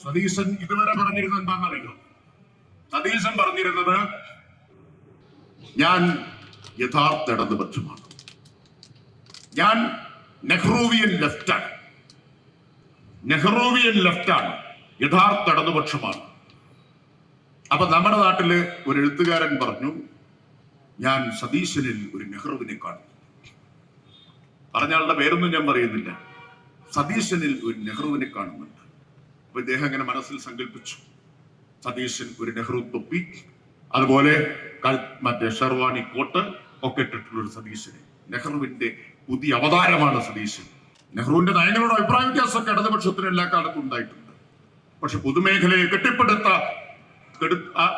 സതീശൻ ഇതുവരെ പറഞ്ഞിരുന്നത് എന്താണെന്നറിയോ? സതീശൻ പറഞ്ഞിരുന്നത് ഞാൻ യഥാർത്ഥ ഇടതുപക്ഷമാണ്, ഞാൻ നെഹ്റൂവിയൻ ലെഫ്റ്റാണ്, യഥാർത്ഥ ഇടതുപക്ഷമാണ്. അപ്പൊ നമ്മുടെ നാട്ടില് ഒരു എഴുത്തുകാരൻ പറഞ്ഞു, ഞാൻ സതീശനിൽ ഒരു നെഹ്റുവിനെ കാണുന്നു. പറഞ്ഞയാളുടെ പേരൊന്നും ഞാൻ പറയുന്നില്ല. സതീശനിൽ ഒരു നെഹ്റുവിനെ കാണുന്നുണ്ട്. അപ്പൊ ഇദ്ദേഹം അങ്ങനെ മനസ്സിൽ സങ്കല്പിച്ചു, സതീശൻ ഒരു നെഹ്റു തൊപ്പി, അതുപോലെ മറ്റേ ഷെർവാണി കോട്ട് ഒക്കെ ഇട്ടിട്ടുള്ള ഒരു സതീശനെ, നെഹ്റുവിന്റെ പുതിയ അവതാരമാണ് സതീശൻ. നെഹ്റുവിന്റെ നയങ്ങളോട് അഭിപ്രായ വ്യത്യാസമൊക്കെ ഇടതുപക്ഷത്തിന് എല്ലാ കാലത്തും ഉണ്ടായിട്ടുണ്ട്. പക്ഷെ പൊതുമേഖലയെ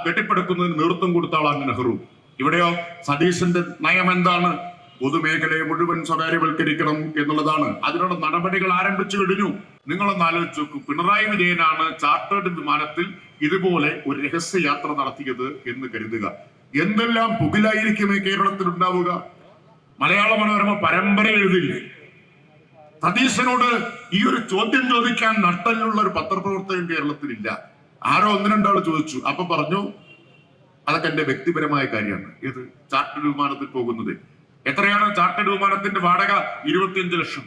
കെട്ടിപ്പടുക്കുന്നതിന് നേതൃത്വം കൊടുത്ത ആളാണ് നെഹ്റു. ഇവിടെയോ സതീശന്റെ നയം എന്താണ്? പൊതുമേഖലയെ മുഴുവൻ സ്വകാര്യവൽക്കരിക്കണം എന്നുള്ളതാണ്. അതിനുള്ള നടപടികൾ ആരംഭിച്ചു കഴിഞ്ഞു. നിങ്ങളൊന്ന് ആലോചിച്ച് നോക്കൂ, പിണറായി വിജയനാണ് ചാർട്ടേഡ് വിമാനത്തിൽ ഇതുപോലെ ഒരു രഹസ്യ യാത്ര നടത്തിയത് എന്ന് കരുതുക. എന്തെല്ലാം പുകിലായിരിക്കും ഈ കേരളത്തിൽ ഉണ്ടാവുക? മലയാള മനോരമ പരമ്പര എഴുതില്ലേ? സതീശനോട് ഈ ഒരു ചോദ്യം ചോദിക്കാൻ നട്ടലുള്ള ഒരു പത്രപ്രവർത്തകൻ കേരളത്തിലില്ല. ആരോ ഒന്ന് രണ്ടാൾ ചോദിച്ചു, അപ്പൊ പറഞ്ഞു അതൊക്കെ എന്റെ വ്യക്തിപരമായ കാര്യമാണ്. ഏത് ചാർട്ടേഡ് വിമാനത്തിൽ പോകുന്നത്? എത്രയാണ് ചാർട്ടേഡ് വിമാനത്തിന്റെ വാടക? 25 ലക്ഷം.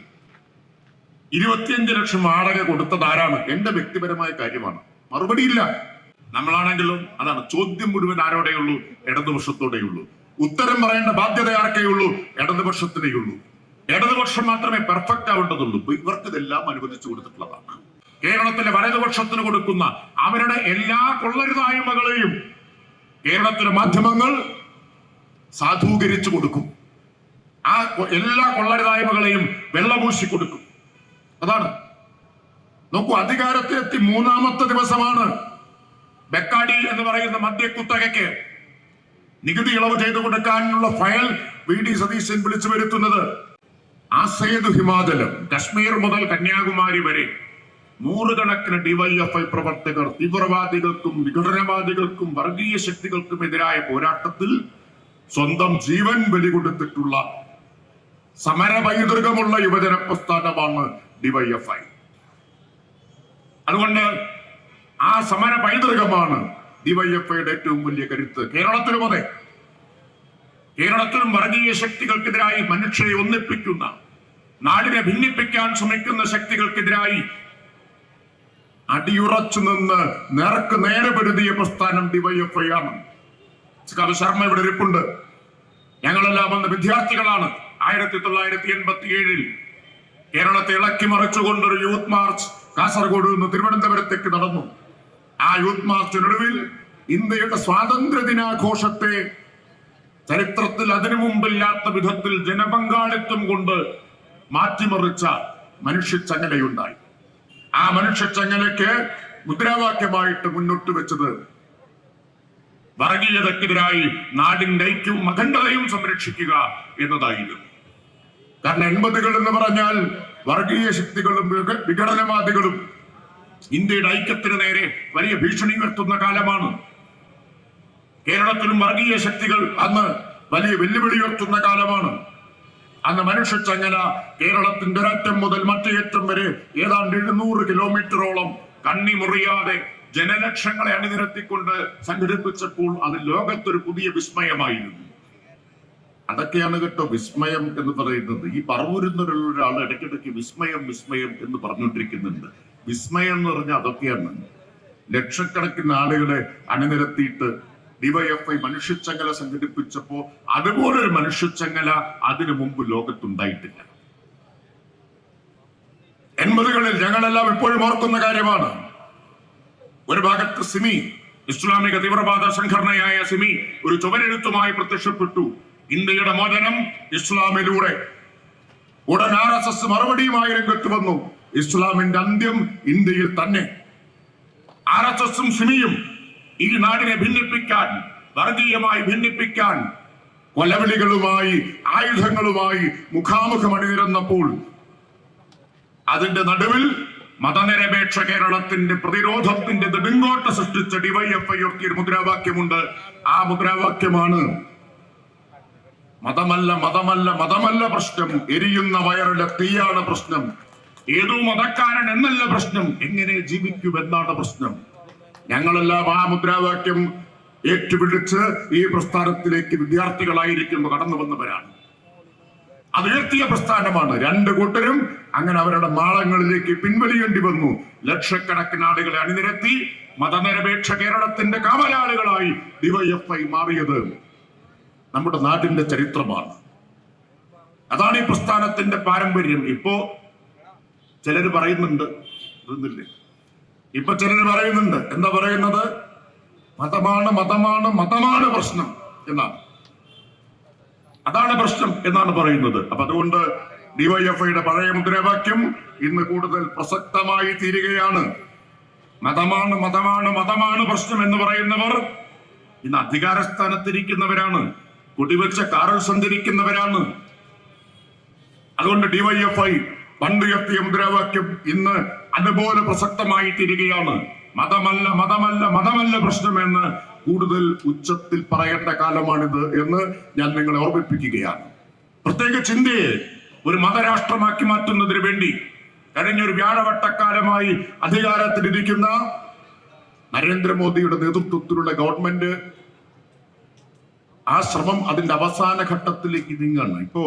25 ലക്ഷം വാടക കൊടുത്തത് ആരാണ്? എന്റെ വ്യക്തിപരമായ കാര്യമാണ്. മറുപടിയില്ല. നമ്മളാണെങ്കിലും അതാണ്, ചോദ്യം മുഴുവൻ ആരോടെയുള്ളൂ? ഇടതുപക്ഷത്തോടെയുള്ളൂ. ഉത്തരം പറയേണ്ട ബാധ്യത ആർക്കേയുള്ളൂ? ഇടതുപക്ഷത്തിനേയുള്ളൂ. ഇടതുപക്ഷം മാത്രമേ പെർഫെക്റ്റ് ആവേണ്ടതുള്ളൂ. ഇവർക്ക് ഇതെല്ലാം അനുവദിച്ചു കൊടുത്തിട്ടുള്ളതാണ്. കേരളത്തിലെ വലതുപക്ഷത്തിന് കൊടുക്കുന്ന അവരുടെ എല്ലാ കൊള്ളരുതായ്മകളെയും കേരളത്തിലെ മാധ്യമങ്ങൾ സാധൂകരിച്ചു കൊടുക്കും. ആ എല്ലാ കൊള്ളരുതായ്മകളെയും വെള്ളപൂശി കൊടുക്കും. അതാണ്. നോക്കൂ, അധികാരത്തിലെത്തി 3-ാമത്തെ ദിവസമാണ് ബെക്കാടി എന്ന് പറയുന്ന മദ്യക്കുത്തകയ്ക്ക് നികുതി ഇളവ് ചെയ്തു കൊടുക്കാനുള്ള ഫയൽ VD സതീശൻ വിളിച്ചു വരുത്തുന്നത്. ആസേതു ഹിമാചലം, കശ്മീർ മുതൽ കന്യാകുമാരി വരെ നൂറുകണക്കിന് DYFI പ്രവർത്തകർ തീവ്രവാദികൾക്കും വിഘടനവാദികൾക്കും വർഗീയ ശക്തികൾക്കും എതിരായ പോരാട്ടത്തിൽ സ്വന്തം ജീവൻ ബലി കൊടുത്തിട്ടുള്ള സമര പൈതൃകമുള്ള യുവജന പ്രസ്ഥാനമാണ് DYFI. അതുകൊണ്ട് ആ സമര പൈതൃകമാണ് DYFIയുടെ ഏറ്റവും വലിയ കരുത്ത്. കേരളത്തിലും അതെ. കേരളത്തിലും വർഗീയ ശക്തികൾക്കെതിരായി മനുഷ്യരെ ഒന്നിപ്പിക്കുന്ന, നാടിനെ ഭിന്നിപ്പിക്കാൻ ശ്രമിക്കുന്ന ശക്തികൾക്കെതിരായി അടിയുറച്ചു നിന്ന് നേർക്ക് നേരെ പൊരുതിയ പ്രസ്ഥാനം DYFI ആണ്. കവി ശർമ്മ ഇവിടെ ഇരിപ്പുണ്ട്. ഞങ്ങളെല്ലാം അന്ന് വിദ്യാർത്ഥികളാണ്. 1987 കേരളത്തെ ഇളക്കി മറിച്ചുകൊണ്ടൊരു യൂത്ത് മാർച്ച് കാസർഗോഡ് നിന്ന് തിരുവനന്തപുരത്തേക്ക് നടന്നു. ആ യൂത്ത് മാർച്ചിനൊടുവിൽ ഇന്ത്യയുടെ സ്വാതന്ത്ര്യ ദിനാഘോഷത്തെ ചരിത്രത്തിൽ അതിനു മുമ്പില്ലാത്ത വിധത്തിൽ ജനപങ്കാളിത്തം കൊണ്ട് മാറ്റിമറിച്ച മനുഷ്യച്ചങ്ങലയുണ്ടായി. ആ മനുഷ്യച്ചങ്ങലയ്ക്ക് മുദ്രാവാക്യമായിട്ട് മുന്നോട്ട് വെച്ചത് വർഗീയതക്കെതിരായി നാടിന്റെ ഐക്യവും അഖണ്ഡതയും സംരക്ഷിക്കുക എന്നതായിരുന്നു. കാരണം 80-കൾ എന്ന് പറഞ്ഞാൽ വർഗീയ ശക്തികളും വിഘടനവാദികളും ഇന്ത്യയുടെ ഐക്യത്തിന് നേരെ വലിയ ഭീഷണി ഉയർത്തുന്ന കാലമാണ്. കേരളത്തിലും വർഗീയ ശക്തികൾ അന്ന് വലിയ വെല്ലുവിളി ഉയർത്തുന്ന കാലമാണ്. അന്ന് മനുഷ്യച്ചങ്ങല കേരളത്തിന്റെ ഒരറ്റം മുതൽ മറ്റേ അറ്റം വരെ ഏതാണ്ട് 700 കിലോമീറ്ററോളം കണ്ണി മുറിയാതെ ജനലക്ഷങ്ങളെ അണിനിരത്തിക്കൊണ്ട് സംഘടിപ്പിച്ചപ്പോൾ അത് ലോകത്തൊരു പുതിയ വിസ്മയമായിരുന്നു. അതൊക്കെയാണ് കേട്ടോ വിസ്മയം എന്ന് പറയുന്നത്. ഈ പറവൂരിന്നുള്ള ഒരാൾ ഇടയ്ക്കിടയ്ക്ക് വിസ്മയം എന്ന് പറഞ്ഞുകൊണ്ടിരിക്കുന്നുണ്ട്. വിസ്മയം എന്ന് പറഞ്ഞാൽ അതൊക്കെയാണ്. ലക്ഷക്കണക്കിന് ആളുകളെ അണിനിരത്തിയിട്ട് DYFI മനുഷ്യച്ചങ്ങല സംഘടിപ്പിച്ചപ്പോ അതുപോലൊരു മനുഷ്യച്ചങ്ങല അതിനു മുമ്പ് ലോകത്തുണ്ടായിട്ടില്ല. 80-കളിൽ ഞങ്ങളെല്ലാം ഇപ്പോഴും ഓർക്കുന്ന കാര്യമാണ്. ഒരു ഭാഗത്ത് സിമി, ഇസ്ലാമിക തീവ്രവാദ സംഘടനയായ സിമി ഒരു ചുവരെഴുത്തുമായി പ്രത്യക്ഷപ്പെട്ടു. ഇന്ത്യയുടെ മോചനം ഇസ്ലാമിലൂടെ. ഉടൻ RSS മറുപടിയുമായി രംഗത്ത് വന്നു. ഇസ്ലാമിന്റെ അന്ത്യം ഇന്ത്യയിൽ തന്നെ. RSSും സിമിയും ഈ നാടിനെ ഭിന്നിപ്പിക്കാൻ, വർഗീയമായി ഭിന്നിപ്പിക്കാൻ കൊലവിളികളുമായി, ആയുധങ്ങളുമായി മുഖാമുഖം അണിനിരന്നപ്പോൾ അതിന്റെ നടുവിൽ മതനിരപേക്ഷ കേരളത്തിന്റെ പ്രതിരോധത്തിന്റെ നെടുങ്കോട്ട സൃഷ്ടിച്ച DYFI ഉയർത്തിയൊരു മുദ്രാവാക്യമുണ്ട്. ആ മുദ്രാവാക്യമാണ് മതമല്ല പ്രശ്നം, എരിയുന്ന വയറിലെ തീയാണ് പ്രശ്നം. ഏതോ മതക്കാരൻ എന്നല്ല പ്രശ്നം, എങ്ങനെ ജീവിക്കുമെന്നാണ് പ്രശ്നം. ഞങ്ങളെല്ലാം ആ മുദ്രാവാക്യം ഏറ്റുപിടിച്ച് ഈ പ്രസ്ഥാനത്തിലേക്ക് വിദ്യാർത്ഥികളായിരിക്കുമ്പോൾ കടന്നു വന്നവരാണ്. അത് ഉയർത്തിയ പ്രസ്ഥാനമാണ്. രണ്ടു കൂട്ടരും അങ്ങനെ അവരുടെ മാളങ്ങളിലേക്ക് പിൻവലിയേണ്ടി വന്നു. ലക്ഷക്കണക്കിന് ആളുകളെ അണിനിരത്തി മതനിരപേക്ഷ കേരളത്തിന്റെ കാവലാളുകളായി ഡിവൈഎഫ്ഐ മാറിയത് നമ്മുടെ നാടിന്റെ ചരിത്രമാണ്. അതാണ് ഈ പ്രസ്ഥാനത്തിന്റെ പാരമ്പര്യം. ഇപ്പോ ചിലര് പറയുന്നുണ്ട്, ഇപ്പൊ ചിലര് പറയുന്നുണ്ട്, എന്താ പറയുന്നത്? മതമാണ് മതമാണ് മതമാണ് പ്രശ്നം എന്നാണ്. അതാണ് പ്രശ്നം എന്നാണ് പറയുന്നത്. അപ്പൊ അതുകൊണ്ട് ഡിവൈഎഫ്ഐയുടെ പഴയ മുദ്രാവാക്യം ഇന്ന് കൂടുതൽ പ്രസക്തമായി തീരുകയാണ്. മതമാണ് മതമാണ് മതമാണ് പ്രശ്നം എന്ന് പറയുന്നവർ ഇന്ന് അധികാരസ്ഥാനത്തിരിക്കുന്നവരാണ്, കുടിവെച്ച കാറിൽ സഞ്ചരിക്കുന്നവരാണ്. അതുകൊണ്ട് ഡിവൈഎഫ്ഐ പണ്ടുയർത്തിയ മുദ്രാവാക്യം ഇന്ന് അതുപോലെ പ്രസക്തമായി തീരുകയാണ്. മതമല്ല മതമല്ല മതമല്ല പ്രശ്നമെന്ന് കൂടുതൽ ഉച്ചത്തിൽ പറയേണ്ട കാലമാണിത് എന്ന് ഞാൻ നിങ്ങളെ ഓർമ്മിപ്പിക്കുകയാണ്. പ്രത്യേകിച്ച് ഇന്ത്യയെ ഒരു മതരാഷ്ട്രമാക്കി മാറ്റുന്നതിന് വേണ്ടി കഴിഞ്ഞൊരു വ്യാഴവട്ടക്കാലമായി അധികാരത്തിലിരിക്കുന്ന നരേന്ദ്രമോദിയുടെ നേതൃത്വത്തിലുള്ള ഗവൺമെന്റ് ആ ശ്രമം അതിന്റെ അവസാന ഘട്ടത്തിലേക്ക് നീങ്ങാണ്. ഇപ്പോ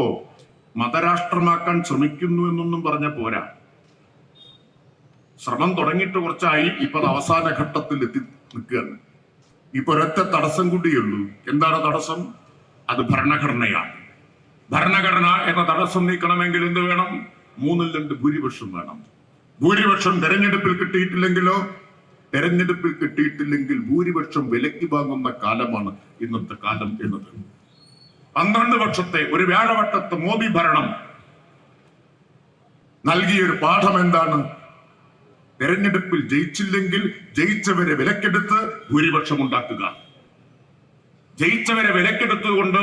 മതരാഷ്ട്രമാക്കാൻ ശ്രമിക്കുന്നു എന്നൊന്നും പറഞ്ഞ പോരാ. ശ്രമം തുടങ്ങിയിട്ട് കുറച്ചായി, ഇപ്പൊ അത് അവസാന ഘട്ടത്തിൽ എത്തി നിൽക്കുകയാണ്. ഇപ്പൊ ഒരൊറ്റ തടസ്സം കൂടിയുള്ളൂ. എന്താണ് തടസ്സം? അത് ഭരണഘടനയാണ്. ഭരണഘടന എന്ന തടസ്സം നീക്കണമെങ്കിൽ എന്ത് വേണം? 3/2 ഭൂരിപക്ഷം വേണം. ഭൂരിപക്ഷം തെരഞ്ഞെടുപ്പിൽ കിട്ടിയിട്ടില്ലെങ്കിൽ ഭൂരിപക്ഷം വിലക്കി വാങ്ങുന്ന കാലമാണ് ഇന്നത്തെ കാലം എന്നത്. 12 വർഷത്തെ ഒരു വ്യാഴവട്ടത്തെ മോദി ഭരണം നൽകിയൊരു പാഠം എന്താണ്? തെരഞ്ഞെടുപ്പിൽ ജയിച്ചില്ലെങ്കിൽ ജയിച്ചവരെ വിലക്കെടുത്ത് ഭൂരിപക്ഷം ഉണ്ടാക്കുക. ജയിച്ചവരെ വിലക്കെടുത്തുകൊണ്ട്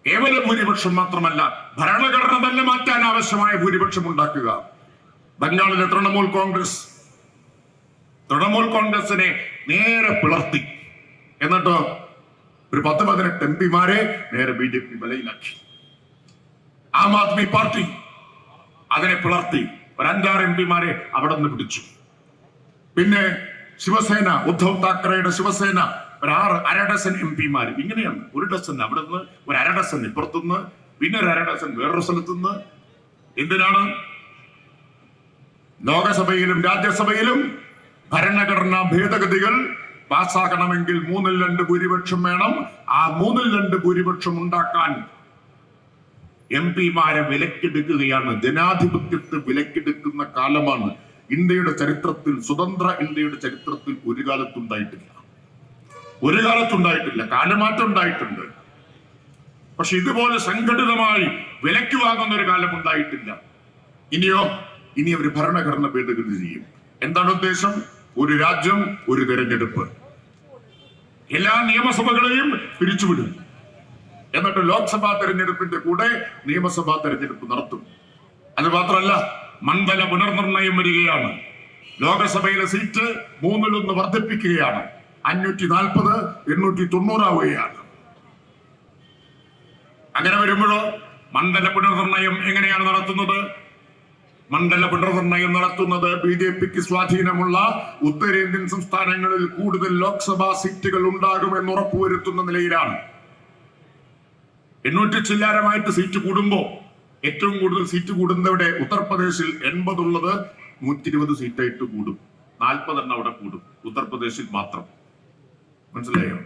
കേവല ഭൂരിപക്ഷം മാത്രമല്ല, ഭരണഘടന തന്നെ മാറ്റാൻ ആവശ്യമായ ഭൂരിപക്ഷം ഉണ്ടാക്കുക. ബംഗാളിലെ തൃണമൂൽ കോൺഗ്രസിനെ നേരെ പിളർത്തി. എന്നിട്ട് ഒരു 10-18 എംപിമാരെ നേരെ BJP വലയിലാക്കി. ആം ആദ്മി പാർട്ടി അതിനെ പിളർത്തി ഒരു 5-6 എംപിമാരെ അവിടെ നിന്ന് പിടിച്ചു. പിന്നെ ശിവസേന, ഉദ്ധവ് താക്കറെയുടെ ശിവസേന ഒരു 6 ഡസൻ എംപിമാർ. ഇങ്ങനെയാണ്, 1 ഡസൻ അവിടെ നിന്ന്, ഒരു 1/2 ഡസൻ ഇപ്പുറത്തുനിന്ന്, പിന്നെ ഒരു 1/2 ഡസൻ വേറൊരു സ്ഥലത്തുനിന്ന്. എന്തിനാണ്? ലോകസഭയിലും രാജ്യസഭയിലും ഭരണഘടനാ ഭേദഗതികൾ പാസ്സാക്കണമെങ്കിൽ 3/2 ഭൂരിപക്ഷം വേണം. ആ 3/2 ഭൂരിപക്ഷം ഉണ്ടാക്കാൻ എംപിമാരെ വിലക്കെടുക്കുകയാണ്. ജനാധിപത്യത്തെ വിലക്കെടുക്കുന്ന കാലമാണ് ഇന്ത്യയുടെ ചരിത്രത്തിൽ, സ്വതന്ത്ര ഇന്ത്യയുടെ ചരിത്രത്തിൽ ഒരു കാലത്തുണ്ടായിട്ടില്ല. കാലമാറ്റം ഉണ്ടായിട്ടുണ്ട്, പക്ഷെ ഇതുപോലെ സംഘടിതമായി വിലക്ക് വാങ്ങുന്ന ഒരു കാലം ഉണ്ടായിട്ടില്ല. ഇനി ഒരു ഭരണഘടന ഭേദഗതി ചെയ്യും. എന്താണ് ഉദ്ദേശം? ഒരു രാജ്യം, ഒരു തെരഞ്ഞെടുപ്പ്. എല്ലാ നിയമസഭകളെയും പിരിച്ചുവിടും. എന്നിട്ട് ലോക്സഭാ തെരഞ്ഞെടുപ്പിന്റെ കൂടെ നിയമസഭാ തെരഞ്ഞെടുപ്പ് നടത്തും. അത് മാത്രമല്ല, മണ്ഡല പുനർനിർണയം വരികയാണ്. ലോകസഭയിലെ സീറ്റ് 1/3 വർദ്ധിപ്പിക്കുകയാണ്. 540 890 ആവുകയാണ്. അങ്ങനെ വരുമ്പോഴോ മണ്ഡല പുനർനിർണയം എങ്ങനെയാണ് നടത്തുന്നത്? BJPക്ക് സ്വാധീനമുള്ള ഉത്തരേന്ത്യൻ സംസ്ഥാനങ്ങളിൽ കൂടുതൽ ലോക്സഭാ സീറ്റുകൾ ഉണ്ടാകുമെന്ന് ഉറപ്പുവരുത്തുന്ന നിലയിലാണ്. 800 ചില്ലാരമായിട്ട് സീറ്റ് കൂടുമ്പോ ഏറ്റവും കൂടുതൽ സീറ്റ് കൂടുന്നവിടെ ഉത്തർപ്രദേശിൽ 80 ഉള്ളത് 120 സീറ്റായിട്ട് കൂടും. 40 എണ്ണം അവിടെ കൂടും, ഉത്തർപ്രദേശിൽ മാത്രം. മനസ്സിലായോ?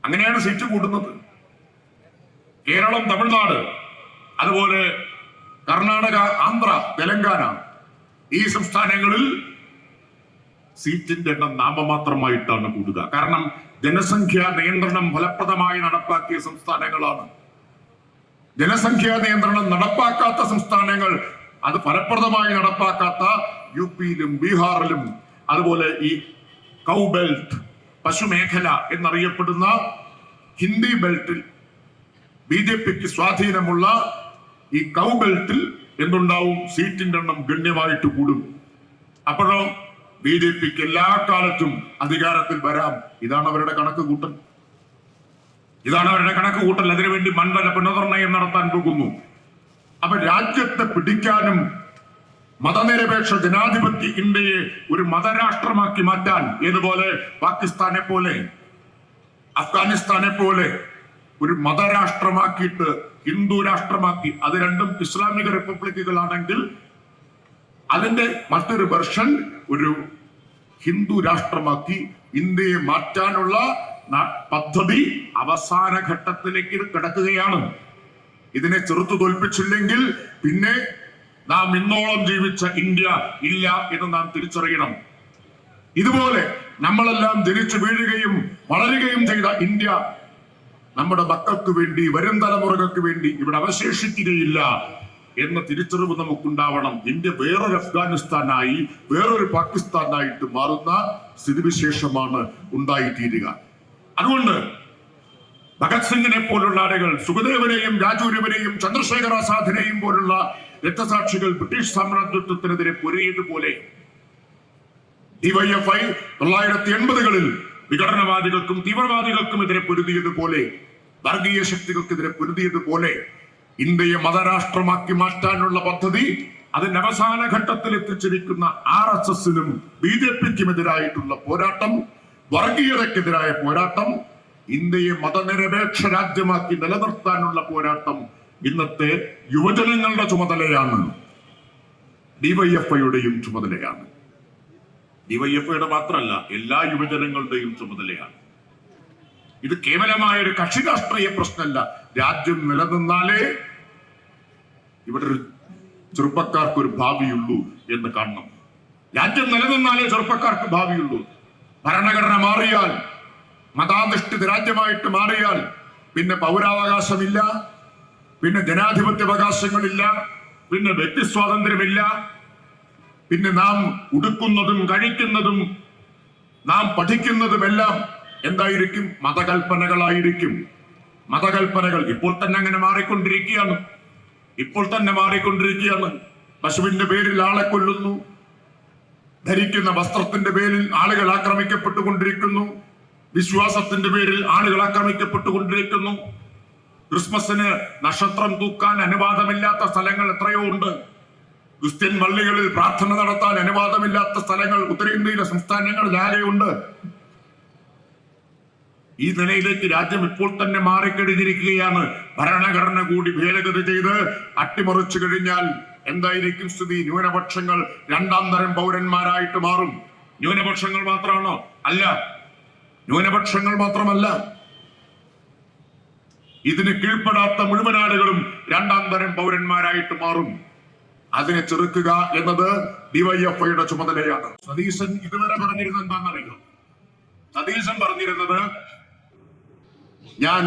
അങ്ങനെയാണ് സീറ്റ് കൂടുന്നത്. കേരളം, തമിഴ്നാട്, അതുപോലെ കർണാടക, ആന്ധ്ര, തെലങ്കാന, ഈ സംസ്ഥാനങ്ങളിൽ സീറ്റിന്റെ എണ്ണം നാമമാത്രമായിട്ടാണ് കൂടുക. കാരണം ജനസംഖ്യാ നിയന്ത്രണം ഫലപ്രദമായി നടപ്പാക്കിയ സംസ്ഥാനങ്ങളാണ്. ജനസംഖ്യാ നിയന്ത്രണം നടപ്പാക്കാത്ത സംസ്ഥാനങ്ങൾ, അത് ഫലപ്രദമായി നടപ്പാക്കാത്ത UPയിലും ബീഹാറിലും, അതുപോലെ ഈ കൗ ബെൽറ്റ്, പശുമേഖല എന്നറിയപ്പെടുന്ന ഹിന്ദി ബെൽറ്റിൽ BJPക്ക് സ്വാധീനമുള്ള ഈ കൗ ബെൽറ്റിൽ എന്തുണ്ടാവും? സീറ്റിന്റെ എണ്ണം ഗണ്യമായിട്ട് കൂടും. അപ്പോഴോ BJPക്ക് എല്ലാ കാലത്തും അധികാരത്തിൽ വരാം. ഇതാണ് അവരുടെ കണക്ക് കൂട്ടൽ. അതിനുവേണ്ടി മണ്ഡല പുനർനിർണയം നടത്താൻ പോകുന്നു. അപ്പൊ രാജ്യത്തെ പിടിക്കാനും മതനിരപേക്ഷ ജനാധിപത്യ ഇന്ത്യയെ ഒരു മതരാഷ്ട്രമാക്കി മാറ്റാൻ, ഏതുപോലെ പാകിസ്ഥാനെ പോലെ അഫ്ഗാനിസ്ഥാനെ പോലെ ഒരു മതരാഷ്ട്രമാക്കിയിട്ട് ഹിന്ദു രാഷ്ട്രമാക്കി, അത് രണ്ടും ഇസ്ലാമിക റിപ്പബ്ലിക്കുകളാണെങ്കിൽ അതിന്റെ മറ്റൊരു വെർഷൻ ഒരു ഹിന്ദു രാഷ്ട്രമാക്കി ഇന്ത്യയെ മാറ്റാനുള്ള പദ്ധതി അവസാന ഘട്ടത്തിലേക്ക് കിടക്കുകയാണ്. ഇതിനെ ചെറുത്തു തോൽപ്പിച്ചില്ലെങ്കിൽ പിന്നെ നാം ഇന്നോളം ജീവിച്ച ഇന്ത്യ ഇല്ല എന്ന് നാം തിരിച്ചറിയണം. ഇതുപോലെ നമ്മളെല്ലാം ജനിച്ചു വീഴുകയും വളരുകയും ചെയ്ത ഇന്ത്യ നമ്മുടെ മക്കൾക്ക് വേണ്ടി, വരും തലമുറകൾക്ക് വേണ്ടി ഇവിടെ അവശേഷിക്കുകയില്ല എന്ന തിരിച്ചറിവ് നമുക്കുണ്ടാവണം. ഇന്ത്യ വേറൊരു അഫ്ഗാനിസ്ഥാനായി, വേറൊരു പാകിസ്ഥാനായിട്ട് മാറുന്ന സ്ഥിതിവിശേഷമാണ് ഉണ്ടായിത്തീരുക. അതുകൊണ്ട് ഭഗത് സിംഗിനെ പോലുള്ള ആളുകൾ, സുഖദേവനെയും രാജഗുരുവിനെയും ചന്ദ്രശേഖർ ആസാദിനെയും പോലുള്ള രക്തസാക്ഷികൾ ബ്രിട്ടീഷ് സാമ്രാജ്യത്വത്തിനെതിരെ പൊരുതിയതുപോലെ ഡിവൈഎഫ്ഐ 1980-കളിൽ വിഘടനവാദികൾക്കും തീവ്രവാദികൾക്കും എതിരെ പൊരുതിയതുപോലെ, വർഗീയ ശക്തികൾക്കെതിരെ പൊരുതിയതുപോലെ ഇന്ത്യയെ മതരാഷ്ട്രമാക്കി മാറ്റാനുള്ള പദ്ധതി അതിന്റെ അവസാന ഘട്ടത്തിൽ എത്തിച്ചിരിക്കുന്ന RSSനും BJPക്കും എതിരായിട്ടുള്ള പോരാട്ടം, വർഗീയതക്കെതിരായ പോരാട്ടം, ഇന്ത്യയെ മതനിരപേക്ഷ രാജ്യമാക്കി നിലനിർത്താനുള്ള പോരാട്ടം ഇന്നത്തെ യുവജനങ്ങളുടെ ചുമതലയാണ്, ഡിവൈഎഫ്ഐയുടെയും ചുമതലയാണ്. ഡിവൈഎഫ്ഐയുടെ മാത്രമല്ല, എല്ലാ യുവജനങ്ങളുടെയും ചുമതലയാണ്. ഇത് കേവലമായ ഒരു കക്ഷി രാഷ്ട്രീയ പ്രശ്നമല്ല. രാജ്യം നിലനിന്നാലേ ഇവിടെ ഒരു ചെറുപ്പക്കാർക്ക് ഒരു ഭാവിയുള്ളൂ എന്ന് കാണണം. രാജ്യം നിലനിന്നാലേ ചെറുപ്പക്കാർക്ക് ഭാവിയുള്ളൂ. ഭരണഘടന മാറിയാൽ, മതാധിഷ്ഠിത രാജ്യമായിട്ട് മാറിയാൽ പിന്നെ പൗരാവകാശമില്ല, പിന്നെ ജനാധിപത്യാവകാശങ്ങളില്ല, പിന്നെ വ്യക്തി സ്വാതന്ത്ര്യമില്ല, പിന്നെ നാം ഉടുക്കുന്നതും കഴിക്കുന്നതും നാം പഠിക്കുന്നതുമെല്ലാം എന്തായിരിക്കും? മതകൽപ്പനകളായിരിക്കും. മതകൽപ്പനകൾ ഇപ്പോൾ തന്നെ അങ്ങനെ മാറിക്കൊണ്ടിരിക്കുകയാണ്. പശുവിന്റെ പേരിൽ ആളെ കൊല്ലുന്നു, ധരിക്കുന്ന വസ്ത്രത്തിന്റെ പേരിൽ ആളുകൾ ആക്രമിക്കപ്പെട്ടുകൊണ്ടിരിക്കുന്നു, വിശ്വാസത്തിന്റെ പേരിൽ ആളുകൾ ആക്രമിക്കപ്പെട്ടുകൊണ്ടിരിക്കുന്നു. ക്രിസ്മസിന് നക്ഷത്രം തൂക്കാൻ അനുവാദമില്ലാത്ത സ്ഥലങ്ങൾ എത്രയോ ഉണ്ട്. ക്രിസ്ത്യൻ പള്ളികളിൽ പ്രാർത്ഥന നടത്താൻ അനുവാദമില്ലാത്ത സ്ഥലങ്ങൾ ഉത്തരേന്ത്യയിലെ സംസ്ഥാനങ്ങളിലാകെയുണ്ട്. ഈ നിലയിലേക്ക് രാജ്യം ഇപ്പോൾ തന്നെ മാറിക്കഴിഞ്ഞിരിക്കുകയാണ്. ഭരണഘടന കൂടി ഭേദഗതി ചെയ്ത് അട്ടിമറിച്ചു കഴിഞ്ഞാൽ എന്തായിരിക്കും സ്ഥിതി? ന്യൂനപക്ഷങ്ങൾ രണ്ടാം തരം പൗരന്മാരായിട്ട് മാറും. ന്യൂനപക്ഷങ്ങൾ മാത്രമാണോ? അല്ല, ന്യൂനപക്ഷങ്ങൾ മാത്രമല്ല, ഇതിന് കീഴ്പ്പെടാത്ത മുഴുവൻ ആളുകളും രണ്ടാം തരം പൗരന്മാരായിട്ട് മാറും. അതിനെ ചെറുക്കുക എന്നത് ഡിവൈഎഫ്ഐയുടെ ചുമതലയാണ്. സതീശൻ ഇതുവരെ പറഞ്ഞിരുന്നത് എന്താണെന്നറിയോ? സതീശൻ പറഞ്ഞിരുന്നത് ഞാൻ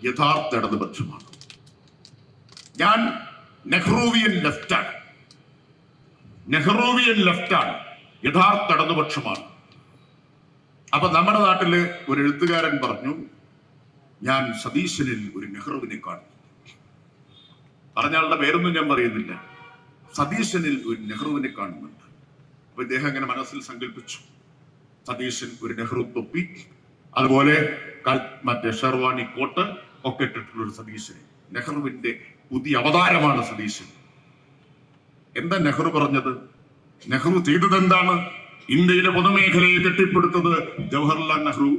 യഥാർത്ഥ ഇടതുപക്ഷമാണ്, ഞാൻ നെഹ്റൂവിയൻ ലെഫ്റ്റാണ്, യഥാർത്ഥ ഇടതുപക്ഷമാണ്. അപ്പൊ നമ്മുടെ നാട്ടില് ഒരു എഴുത്തുകാരൻ പറഞ്ഞു, ഞാൻ സതീശനിൽ ഒരു നെഹ്റുവിനെ കാണുന്നു. പറഞ്ഞയാളുടെ പേരൊന്നും ഞാൻ പറയുന്നില്ല. സതീശനിൽ ഒരു നെഹ്റുവിനെ കാണുന്നുണ്ട്. അപ്പൊ ഇദ്ദേഹം ഇങ്ങനെ മനസ്സിൽ സങ്കല്പിച്ചു, സതീശൻ ഒരു നെഹ്റു തൊപ്പി, അതുപോലെ മറ്റേ ഷെർവാണി കോട്ട് ഒക്കെ ഇട്ടിട്ടുള്ള ഒരു സതീശൻ, നെഹ്റുവിന്റെ പുതിയ അവതാരമാണ് സതീശൻ. എന്താ നെഹ്റു പറഞ്ഞത്? നെഹ്റു ചെയ്തത് എന്താണ്? ഇന്ത്യയിലെ പൊതുമേഖലയെ കെട്ടിപ്പടുത്തത് ജവഹർലാൽ നെഹ്റു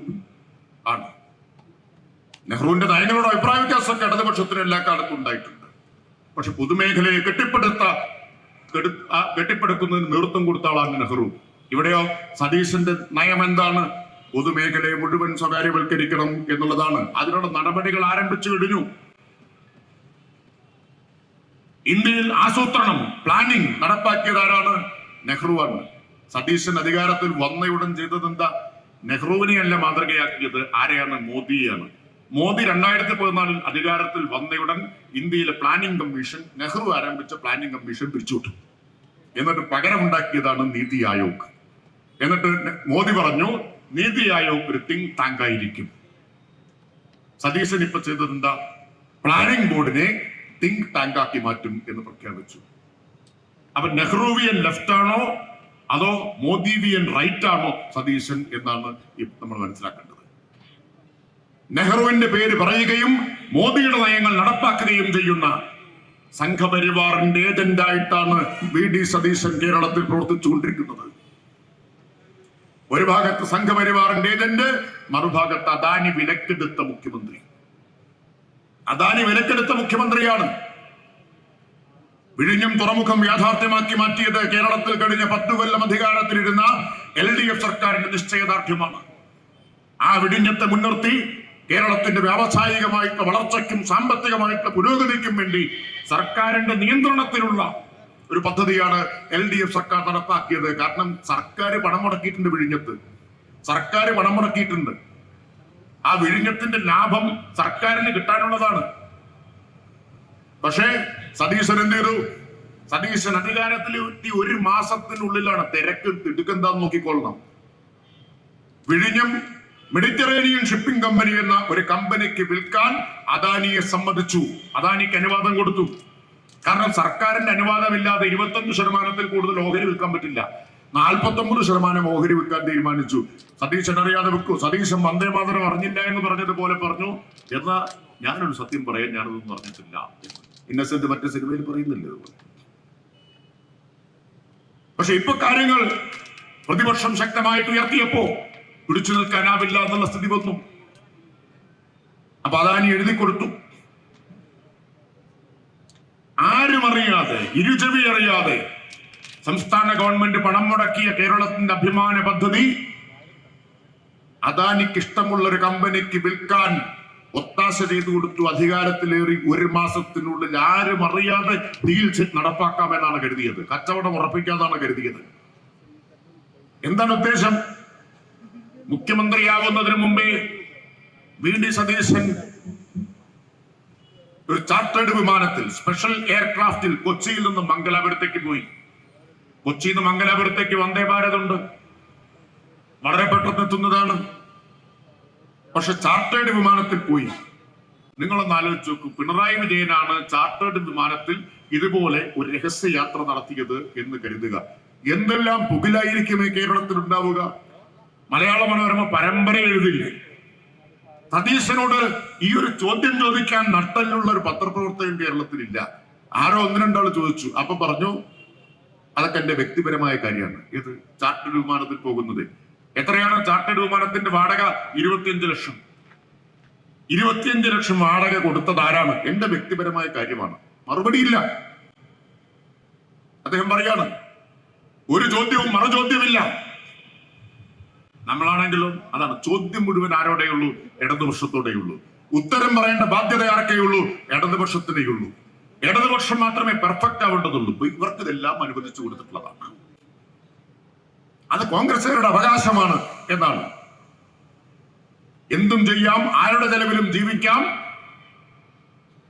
ആണ്. നെഹ്റുവിന്റെ നയങ്ങളോട് അഭിപ്രായ വ്യത്യാസമൊക്കെ ഇടതുപക്ഷത്തിന് എല്ലാ കാലത്തും ഉണ്ടായിട്ടുണ്ട്. പക്ഷെ പൊതുമേഖലയെ കെട്ടിപ്പടുക്കുന്നതിന് നേതൃത്വം കൊടുത്ത ആളാണ് നെഹ്റു. ഇവിടെയോ സതീശന്റെ നയം എന്താണ്? പൊതുമേഖലയെ മുഴുവൻ സ്വകാര്യവൽക്കരിക്കണം എന്നുള്ളതാണ്. അതിനുള്ള നടപടികൾ ആരംഭിച്ചു കഴിഞ്ഞു. ഇന്ത്യയിൽ ആസൂത്രണം, പ്ലാനിംഗ് നടപ്പാക്കിയത് ആരാണ്? നെഹ്റുവാണ്. സതീശൻ അധികാരത്തിൽ വന്നയുടൻ ചെയ്തത് എന്താ? നെഹ്റുവിനെയല്ല മാതൃകയാക്കിയത്. ആരെയാണ്? മോദിയാണ്. മോദി 2014 അധികാരത്തിൽ വന്നയുടൻ ഇന്ത്യയിലെ പ്ലാനിംഗ് കമ്മീഷൻ, നെഹ്റു ആരംഭിച്ച പ്ലാനിംഗ് കമ്മീഷൻ പിരിച്ചുവിട്ടു. എന്നിട്ട് പകരമുണ്ടാക്കിയതാണ് നീതി ആയോഗ്. എന്നിട്ട് മോദി പറഞ്ഞു, നീതി ആയോഗ് ഒരു തിങ്ക് ടാങ്ക് ആയിരിക്കും. സതീശൻ ഇപ്പൊ ചെയ്തത് എന്താ? പ്ലാനിംഗ് ബോർഡിനെ തിങ്ക് ടാങ്ക് ആക്കി മാറ്റും എന്ന് പ്രഖ്യാപിച്ചു. അപ്പൊ നെഹ്റുവിയൻ ലെഫ്റ്റ് ആണോ അതോ മോദിവിയൻ റൈറ്റ് ആണോ സതീശൻ എന്നാണ് നമ്മൾ മനസ്സിലാക്കേണ്ടത്. നെഹ്റുവിന്റെ പേര് പറയുകയും മോദിയുടെ നയങ്ങൾ നടപ്പാക്കുകയും ചെയ്യുന്ന സംഘപരിവാറിന്റെ ഏജന്റായിട്ടാണ് VD സതീശൻ കേരളത്തിൽ പ്രവർത്തിച്ചുകൊണ്ടിരിക്കുന്നത്. ഒരു ഭാഗത്ത് സംഘപരിവാറിന്റെ ഏജന്റ്, മറുഭാഗത്ത് അദാനി വിലക്കെടുത്ത മുഖ്യമന്ത്രി. അദാനി വിലക്കെടുത്ത മുഖ്യമന്ത്രിയാണ്. വിഴിഞ്ഞം തുറമുഖം യാഥാർത്ഥ്യമാക്കി മാറ്റിയത് കേരളത്തിൽ കഴിഞ്ഞ 10 കൊല്ലം അധികാരത്തിലിരുന്ന LDF സർക്കാരിന്റെ നിശ്ചയദാർഢ്യമാണ്. ആ വിഴിഞ്ഞത്തെ മുൻനിർത്തി കേരളത്തിന്റെ വ്യാവസായികമായിട്ടുള്ള വളർച്ചയ്ക്കും സാമ്പത്തികമായിട്ടുള്ള പുരോഗതിക്കും വേണ്ടി സർക്കാരിന്റെ നിയന്ത്രണത്തിലുള്ള ഒരു പദ്ധതിയാണ് LDF സർക്കാർ നടപ്പാക്കിയത്. കാരണം സർക്കാർ പണം മുടക്കിയിട്ടുണ്ട് വിഴിഞ്ഞത്ത്. സർക്കാർ പണം മുടക്കിയിട്ടുണ്ട്. ആ വിഴിഞ്ഞത്തിന്റെ ലാഭം സർക്കാരിന് കിട്ടാനുള്ളതാണ്. പക്ഷേ സതീശൻ എന്ത് ചെയ്തു? സതീശൻ അധികാരത്തിൽ എത്തി 1 മാസത്തിനുള്ളിലാണ് തിരക്ക് തിടുക്കെന്താന്ന് നോക്കിക്കൊള്ളണം. വിഴിഞ്ഞം മെഡിറ്ററേനിയൻ ഷിപ്പിംഗ് കമ്പനി എന്ന ഒരു കമ്പനിക്ക് വിൽക്കാൻ അദാനിയെ സമ്മതിച്ചു. അദാനിക്ക് അനുവാദം കൊടുത്തു. കാരണം സർക്കാരിന്റെ അനുവാദമില്ലാതെ 25% കൂടുതൽ ഓഹരി വിൽക്കാൻ പറ്റില്ല. 49% ഓഹരി വിൽക്കാൻ തീരുമാനിച്ചു. സതീശൻ അറിയാതെ വെക്കൂ. സതീശൻ വന്ദേ മാതരം അറിഞ്ഞില്ല എന്ന് പറഞ്ഞതുപോലെ പറഞ്ഞു. എന്നാ ഞാനൊരു സത്യം പറയാൻ, ഞാനതൊന്നും അറിഞ്ഞിട്ടില്ല. ഇന്നസെന്റ് മറ്റേ സിനിമയിൽ പറയുന്നില്ല. പക്ഷെ ഇപ്പൊ കാര്യങ്ങൾ പ്രതിപക്ഷം ശക്തമായിട്ട് ഉയർത്തിയപ്പോ പിടിച്ചു നിൽക്കാനാവില്ല എന്നുള്ള സ്ഥിതി വന്നു. അപ്പൊ അദാനി എഴുതി കൊടുത്തു. ആരും അറിയാതെ, ഇരുചെവി അറിയാതെ സംസ്ഥാന ഗവൺമെന്റ് പണം മുടക്കിയ കേരളത്തിന്റെ അഭിമാന പദ്ധതി അദാനിക്ക് ഇഷ്ടമുള്ള ഒരു കമ്പനിക്ക് വിൽക്കാൻ ഒത്താശ ചെയ്തു കൊടുത്തു. അധികാരത്തിലേറി 1 മാസത്തിനുള്ളിൽ ആരും അറിയാതെ ഡീൽ നടപ്പാക്കാമെന്നാണ് കരുതിയത്. കച്ചവടം ഉറപ്പിക്കാന്നാണ് കരുതിയത്. എന്താണ് ഉദ്ദേശം? മുഖ്യമന്ത്രിയാവുന്നതിന് മുമ്പേ VD സതീശൻ ഒരു ചാർട്ടേഡ് വിമാനത്തിൽ, സ്പെഷ്യൽ എയർക്രാഫ്റ്റിൽ കൊച്ചിയിൽ നിന്ന് മംഗലാപുരത്തേക്ക് പോയി. കൊച്ചിയിൽ നിന്ന് മംഗലാപുരത്തേക്ക് വന്ദേ ഭാരത് ഉണ്ട്, വളരെ പെട്ടെന്ന് എത്തുന്നതാണ്. പക്ഷെ ചാർട്ടേഡ് വിമാനത്തിൽ പോയി. നിങ്ങളൊന്ന് ആലോചിച്ച് നോക്കൂ. പിണറായി വിജയനാണ് ചാർട്ടേഡ് വിമാനത്തിൽ ഇതുപോലെ ഒരു രഹസ്യ യാത്ര നടത്തിയത് എന്ന് കരുതുക. എന്തെല്ലാം പുകിലായിരിക്കും ഈ കേരളത്തിൽ ഉണ്ടാവുക? മലയാള മനോരമ പരമ്പര എഴുതില്ലേ? സതീശനോട് ഈ ഒരു ചോദ്യം ചോദിക്കാൻ നട്ടലുള്ള ഒരു പത്രപ്രവർത്തകൻ കേരളത്തിലില്ല. ആരോ 1-2 ആൾ ചോദിച്ചു. അപ്പൊ പറഞ്ഞു അതൊക്കെ എന്റെ വ്യക്തിപരമായ കാര്യമാണ്. ഇത് ചാർട്ടേഡ് വിമാനത്തിൽ പോകുന്നത്. എത്രയാണ് ചാർട്ടേഡ് വിമാനത്തിന്റെ വാടക? 25 ലക്ഷം. 25 ലക്ഷം വാടക കൊടുത്തത് ആരാണ്? എന്റെ വ്യക്തിപരമായ കാര്യമാണ്. മറുപടിയില്ല. അദ്ദേഹം പറയാണ് ഒരു ചോദ്യവും മറുചോദ്യമില്ല. നമ്മളാണെങ്കിലും അതാണ്. ചോദ്യം മുഴുവൻ ആരോടെയുള്ളൂ? ഇടതുപക്ഷത്തോടെയുള്ളൂ. ഉത്തരം പറയേണ്ട ബാധ്യത ആർക്കെയുള്ളൂ? ഇടതുപക്ഷത്തിനെയുള്ളൂ. ഇടതുപക്ഷം മാത്രമേ പെർഫെക്റ്റ് ആവേണ്ടതുള്ളൂ. ഇവർക്ക് ഇതെല്ലാം അനുവദിച്ചു കൊടുത്തിട്ടുള്ളതാണ്. അത് കോൺഗ്രസുകാരുടെ അവകാശമാണ് എന്നാണ്. എന്തും ചെയ്യാം, ആരുടെ ചെലവിലും ജീവിക്കാം,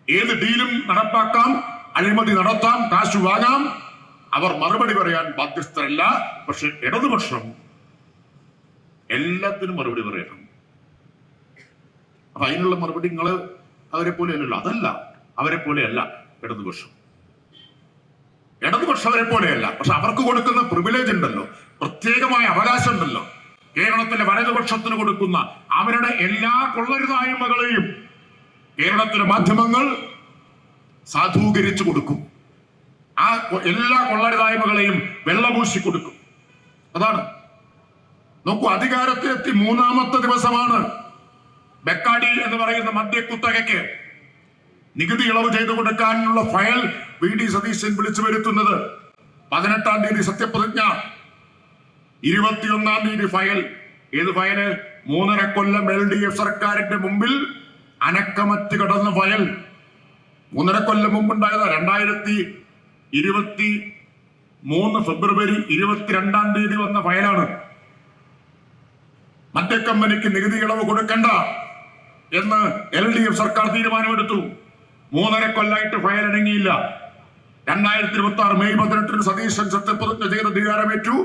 ഏത് ഡീലും നടപ്പാക്കാം, അഴിമതി നടത്താം, കാശ് വാങ്ങാം. അവർ മറുപടി പറയാൻ ബാധ്യസ്ഥരല്ല. പക്ഷെ ഇടതുപക്ഷം എല്ലാത്തിനും മറുപടി പറയണം. അപ്പൊ അതിനുള്ള മറുപടി നിങ്ങൾ അവരെ പോലെ അല്ലല്ലോ. അതല്ല, അവരെ പോലെയല്ല ഇടതുപക്ഷം. ഇടതുപക്ഷം അവരെ പോലെയല്ല. പക്ഷെ അവർക്ക് കൊടുക്കുന്ന പ്രിവിലേജ് ഉണ്ടല്ലോ, പ്രത്യേകമായ അവകാശം ഉണ്ടല്ലോ. കേരളത്തിലെ വലതുപക്ഷത്തിന് കൊടുക്കുന്ന അവരുടെ എല്ലാ കൊള്ളരുതായ്മകളെയും കേരളത്തിലെ മാധ്യമങ്ങൾ സാധൂകരിച്ചു കൊടുക്കും. ആ എല്ലാ കൊള്ളരുതായ്മകളെയും വെള്ളപൂശി കൊടുക്കും. അതാണ്. നോക്കൂ, അധികാരത്തിലെത്തി 3-ാമത്തെ ദിവസമാണ് ബെക്കാടി എന്ന് പറയുന്ന മദ്യക്കുത്തകയ്ക്ക് നികുതി ഇളവ് ചെയ്തു കൊടുക്കാനുള്ള ഫയൽ VD സതീശൻ വിളിച്ചു വരുത്തുന്നത്. 18-ാം തീയതി സത്യപ്രതിജ്ഞ, 21-ാം തീയതി ഫയൽ. ഏത് ഫയല്? 3.5 കൊല്ലം LDF സർക്കാരിന്റെ മുമ്പിൽ അനക്കമറ്റ് കിടന്ന ഫയൽ. 3.5 കൊല്ലം മുമ്പുണ്ടായത് 2023 ഫെബ്രുവരി 22-ാം തീയതി വന്ന ഫയലാണ്. മറ്റേ കമ്പനിക്ക് നികുതി ഇളവ് കൊടുക്കണ്ട എന്ന് LDF സർക്കാർ തീരുമാനമെടുത്തു. 3.5 കൊല്ലമായിട്ട് ഫയൽ അടങ്ങിയില്ല. 2026 മെയ് 18-ന് സതീശൻ സത്യപ്രതിജ്ഞ ചെയ്ത് അധികാരമേറ്റു.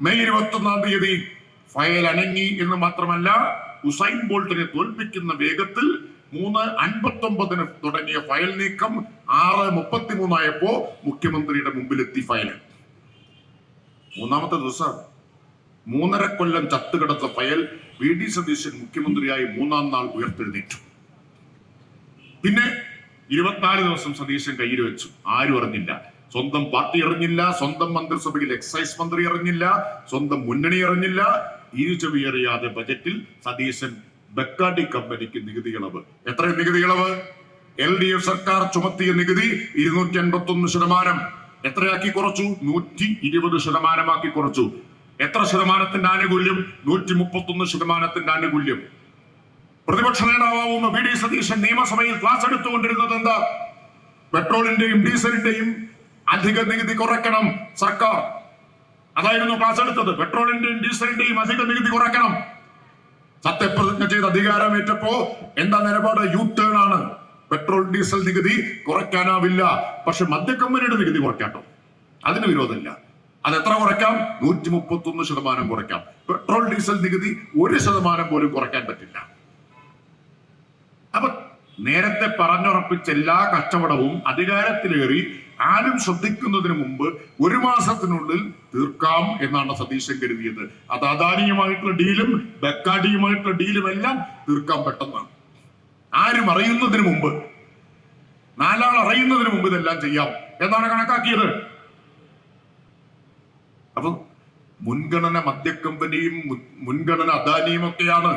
മെയ് 21-ാം തീയതി ഫയൽ അനങ്ങി എന്ന് മാത്രമല്ല, ഉസൈൻ ബോൾട്ടിനെ തോൽപ്പിക്കുന്ന വേഗത്തിൽ 3:59 തുടങ്ങിയ ഫയൽ നീക്കം 6:33 ആയപ്പോ മുഖ്യമന്ത്രിയുടെ മുമ്പിലെത്തി ഫയൽ. 3-ാമത്തെ ദിവസം 3.5 കൊല്ലം ചത്തുകിടത്ത ഫയൽ VD സതീശൻ മുഖ്യമന്ത്രിയായി 3-ാം നാൾ ഉയർത്തെഴുന്നേറ്റു. പിന്നെ 24 ദിവസം സതീശൻ കയ്യിൽ വെച്ചു. ആരും അറിഞ്ഞില്ല. സ്വന്തം പാർട്ടി അറിഞ്ഞില്ല, സ്വന്തം മന്ത്രിസഭയിൽ എക്സൈസ് മന്ത്രി അറിഞ്ഞില്ല, സ്വന്തം മുന്നണി അറിഞ്ഞില്ല. ചെവി അറിയാതെ ബജറ്റിൽ സതീശൻ ബെക്കാഡി കമ്പനിക്ക് നികുതി ഇളവ്. എത്ര നികുതി ഇളവ്? LDF സർക്കാർ ചുമത്തിയ നികുതി 281%. എത്രയാക്കി കുറച്ചു? 120% കുറച്ചു. എത്ര ശതമാനത്തിന്റെ ആനുകൂല്യം? 131% ആനുകൂല്യം. പ്രതിപക്ഷ നേതാവാവുന്ന VD സതീശൻ നിയമസഭയിൽ ക്ലാസ് എടുത്തുകൊണ്ടിരുന്നത് എന്താ? പെട്രോളിന്റെയും ഡീസലിന്റെയും അധിക നികുതി കുറയ്ക്കണം സർക്കാർ. അതായിരുന്നു ക്ലാസ് എടുത്തത്. പെട്രോളിന്റെയും ഡീസലിന്റെയും അധിക നികുതി കുറയ്ക്കണം. സത്യപ്രതിജ്ഞ ചെയ്ത് അധികാരമേറ്റപ്പോ എന്താ നിലപാട്? U-turn ആണ്. പെട്രോൾ ഡീസൽ നികുതി കുറയ്ക്കാനാവില്ല, പക്ഷെ മദ്യക്കമ്പനിയുടെ നികുതി കുറയ്ക്കാട്ടോ. അതിന് വിരോധമില്ല. അത് എത്ര കുറയ്ക്കാം? 131% കുറയ്ക്കാം. പെട്രോൾ ഡീസൽ നികുതി 1% പോലും കുറയ്ക്കാൻ പറ്റില്ല. അപ്പൊ നേരത്തെ പറഞ്ഞുറപ്പിച്ച എല്ലാ കച്ചവടവും അധികാരത്തിലേറി ആരും ശ്രദ്ധിക്കുന്നതിന് മുമ്പ് 1 മാസത്തിനുള്ളിൽ തീർക്കാം എന്നാണ് സതീശൻ കരുതിയത്. അത് അദാനിയുമായിട്ടുള്ള ഡീലും ബെക്കാഡിയുമായിട്ടുള്ള ഡീലും എല്ലാം തീർക്കാൻ പെട്ടെന്നാണ്. ആരും അറിയുന്നതിന് മുമ്പ്, 4 ആൾ അറിയുന്നതിന് മുമ്പ് ഇതെല്ലാം ചെയ്യാം എന്നാണ് കണക്കാക്കിയത്. അപ്പൊ മുൻഗണന മദ്യക്കമ്പനിയും മുൻഗണന അദാനിയും ഒക്കെയാണ്.